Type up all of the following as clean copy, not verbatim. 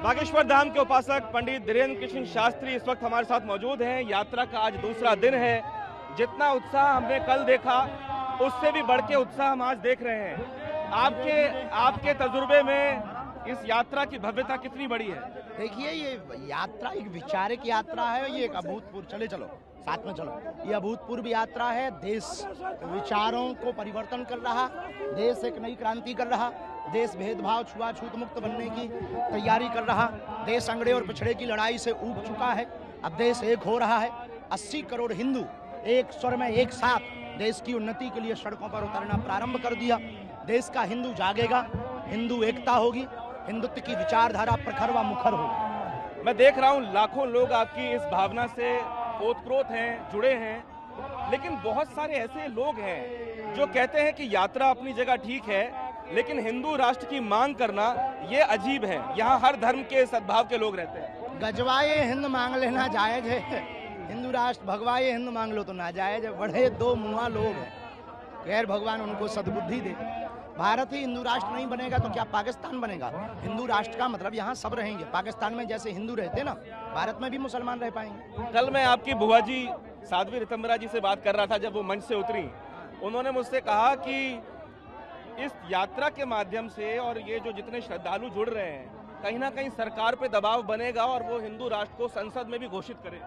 बागेश्वर धाम के उपासक पंडित धीरेन्द्र कृष्ण शास्त्री इस वक्त हमारे साथ मौजूद हैं। यात्रा का आज दूसरा दिन है। जितना उत्साह हमने कल देखा उससे भी बढ़ के उत्साह हम आज देख रहे हैं। आपके तजुर्बे में इस यात्रा की भव्यता कितनी बड़ी है? देखिए, ये यात्रा एक विचारिक यात्रा है। ये एक अभूतपूर्व चलो साथ में चलो, ये अभूतपूर्व यात्रा है। देश विचारों को परिवर्तन कर रहा, देश एक नई क्रांति कर रहा, देश भेदभाव छुआछूत मुक्त बनने की तैयारी कर रहा, देश अंगड़े और पिछड़े की लड़ाई से ऊब चुका है। अब देश एक हो रहा है। 80 करोड़ हिंदू एक स्वर में एक साथ देश की उन्नति के लिए सड़कों पर उतरना प्रारंभ कर दिया। देश का हिंदू जागेगा, हिंदू एकता होगी, हिंदुत्व की विचारधारा प्रखर व मुखर होगी। मैं देख रहा हूँ लाखों लोग आपकी इस भावना से ओतप्रोत हैं, जुड़े हैं, लेकिन बहुत सारे ऐसे लोग हैं जो कहते हैं कि यात्रा अपनी जगह ठीक है, लेकिन हिंदू राष्ट्र की मांग करना ये अजीब है। यहाँ हर धर्म के सद्भाव के लोग रहते हैं। गजवाए हिंद मांग लेना जायज है, हिंदू राष्ट्र भगवाए हिंद मांग लो तो ना जायज है। बड़े दो मुआ लोग हैं। खैर, भगवान उनको सद्बुद्धि दे। भारत ही हिंदू राष्ट्र नहीं बनेगा तो क्या पाकिस्तान बनेगा? हिंदू राष्ट्र का मतलब यहाँ सब रहेंगे। पाकिस्तान में जैसे हिंदू रहते ना, भारत में भी मुसलमान रह पाएंगे। कल मैं आपकी बुआ जी साध्वी ऋतंबरा जी से बात कर रहा था। जब वो मंच से उतरी, उन्होंने मुझसे कहा कि इस यात्रा के माध्यम से और ये जो जितने श्रद्धालु जुड़ रहे हैं, कहीं ना कहीं सरकार पे दबाव बनेगा और वो हिंदू राष्ट्र को संसद में भी घोषित करे।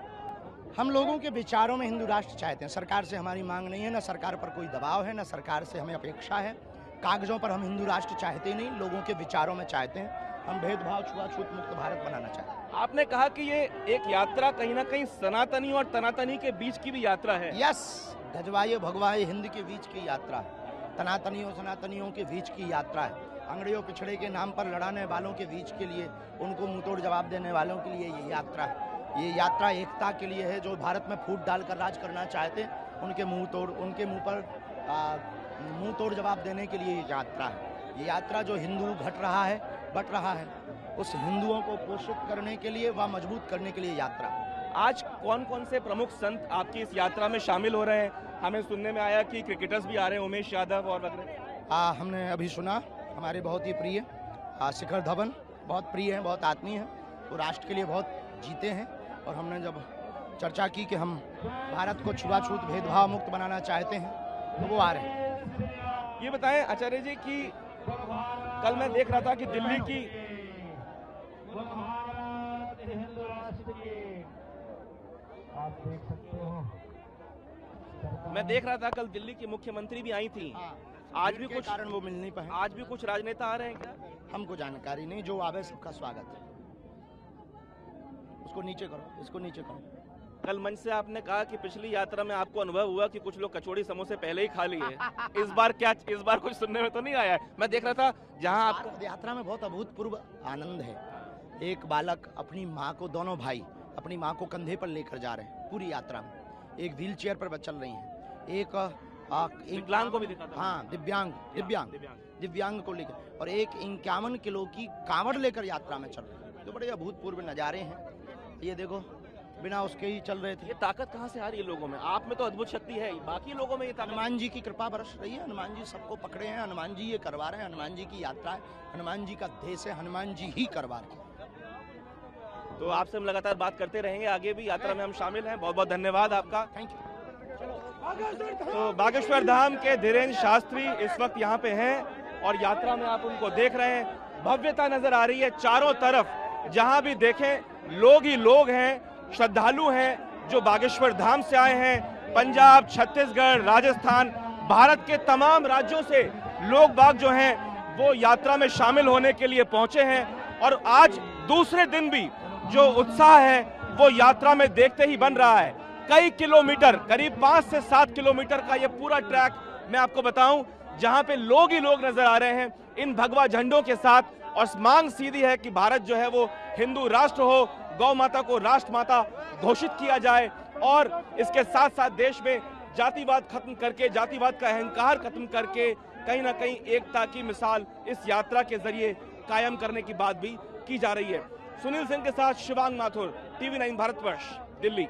हम लोगों के विचारों में हिंदू राष्ट्र चाहते हैं। सरकार से हमारी मांग नहीं है, ना सरकार पर कोई दबाव है, ना सरकार से हमें अपेक्षा है। कागजों पर हम हिंदू राष्ट्र चाहते ही नहीं, लोगों के विचारों में चाहते हैं। हम भेदभाव छुआछूत मुक्त भारत बनाना चाहते हैं। आपने कहा कि ये एक यात्रा कहीं ना कहीं सनातनी और तनातनी के बीच की भी यात्रा है। यस, गजवाए भगवाए हिंद के बीच की यात्रा है। तनातनियों सनातनियों के बीच की यात्रा है। अंग्रेजों पिछड़े के नाम पर लड़ाने वालों के बीच के लिए, उनको मुंहतोड़ जवाब देने वालों के लिए ये यात्रा है। ये यात्रा एकता के लिए है। जो भारत में फूट डालकर राज करना चाहते हैं, उनके मुंह पर मुंह तोड़ जवाब देने के लिए ये यात्रा है। ये यात्रा जो हिंदू घट रहा है, बट रहा है, उस हिंदुओं को पोषित करने के लिए व मजबूत करने के लिए यात्रा। आज कौन कौन से प्रमुख संत आपकी इस यात्रा में शामिल हो रहे हैं? हमें सुनने में आया कि क्रिकेटर्स भी आ रहे हैं, उमेश यादव और वगैरह। हमने अभी सुना, हमारे बहुत ही प्रिय शिखर धवन बहुत प्रिय हैं, बहुत आत्मीय हैं। वो राष्ट्र के लिए बहुत जीते हैं। और हमने जब चर्चा की कि हम भारत को छुआछूत भेदभाव मुक्त बनाना चाहते हैं, तो वो आ रहे हैं। ये बताएं आचार्य जी कि कल मैं देख रहा था कि दिल्ली की कल दिल्ली की मुख्यमंत्री भी आई थी। आज भी कुछ कारण वो मिल नहीं पाए। आज भी कुछ राजनेता आ रहे हैं क्या? हमको जानकारी नहीं। जो आवे सबका स्वागत है। उसको नीचे करो, इसको नीचे करो। कल मंच से आपने कहा कि पिछली यात्रा में आपको अनुभव हुआ कि कुछ लोग कचौड़ी समोसे पहले ही खा लिए। इस बार कुछ सुनने में तो नहीं आया है? मैं देख रहा था जहां आप यात्रा में बहुत अभूतपूर्व आनंद है। एक बालक अपनी माँ को, दोनों भाई अपनी माँ को कंधे पर लेकर जा रहे हैं पूरी यात्रा में। एक व्हील चेयर पर चल रही है। एक विकलांग को भी दिखा था। हाँ, दिव्यांग को लेकर। और एक 51 किलो की कांवड़ लेकर यात्रा में चल रही है। तो बड़े अभूतपूर्व नजारे हैं। ये देखो, बिना उसके ही चल रहे थे। ये ताकत कहाँ से आ रही है लोगों में? आप में तो अद्भुत शक्ति है, बाकी लोगों में ये ताकत। हनुमान जी की कृपा बरस रही है। हनुमान जी सबको पकड़े हैं। हनुमान जी ये करवा रहे हैं। हनुमान जी की यात्रा है, हनुमान जी का देश है, हनुमान जी ही करवा रहे हैं। तो आपसे हम लगातार बात करते रहेंगे, आगे भी यात्रा में हम शामिल हैं। बहुत बहुत धन्यवाद आपका। Thank you. तो बागेश्वर धाम के धीरेन्द्र शास्त्री इस वक्त यहाँ पे हैं और यात्रा में आप उनको देख रहे हैं। भव्यता नजर आ रही है चारों तरफ। जहां भी देखें लोग ही लोग हैं, श्रद्धालु हैं जो बागेश्वर धाम से आए हैं। पंजाब, छत्तीसगढ़, राजस्थान, भारत के तमाम राज्यों से लोग बाग जो हैं वो यात्रा में शामिल होने के लिए पहुंचे हैं। और आज दूसरे दिन भी जो उत्साह है वो यात्रा में देखते ही बन रहा है। कई किलोमीटर, करीब 5 से 7 किलोमीटर का ये पूरा ट्रैक मैं आपको बताऊं, जहां पे लोग ही लोग नजर आ रहे हैं इन भगवा झंडों के साथ। और मांग सीधी है कि भारत जो है वो हिंदू राष्ट्र हो, गौ माता को राष्ट्र माता घोषित किया जाए और इसके साथ साथ देश में जातिवाद खत्म करके, जातिवाद का अहंकार खत्म करके कहीं ना कहीं एकता की मिसाल इस यात्रा के जरिए कायम करने की बात भी की जा रही है। सुनील सिंह के साथ शिवांग माथुर, TV9 भारतवर्ष, दिल्ली।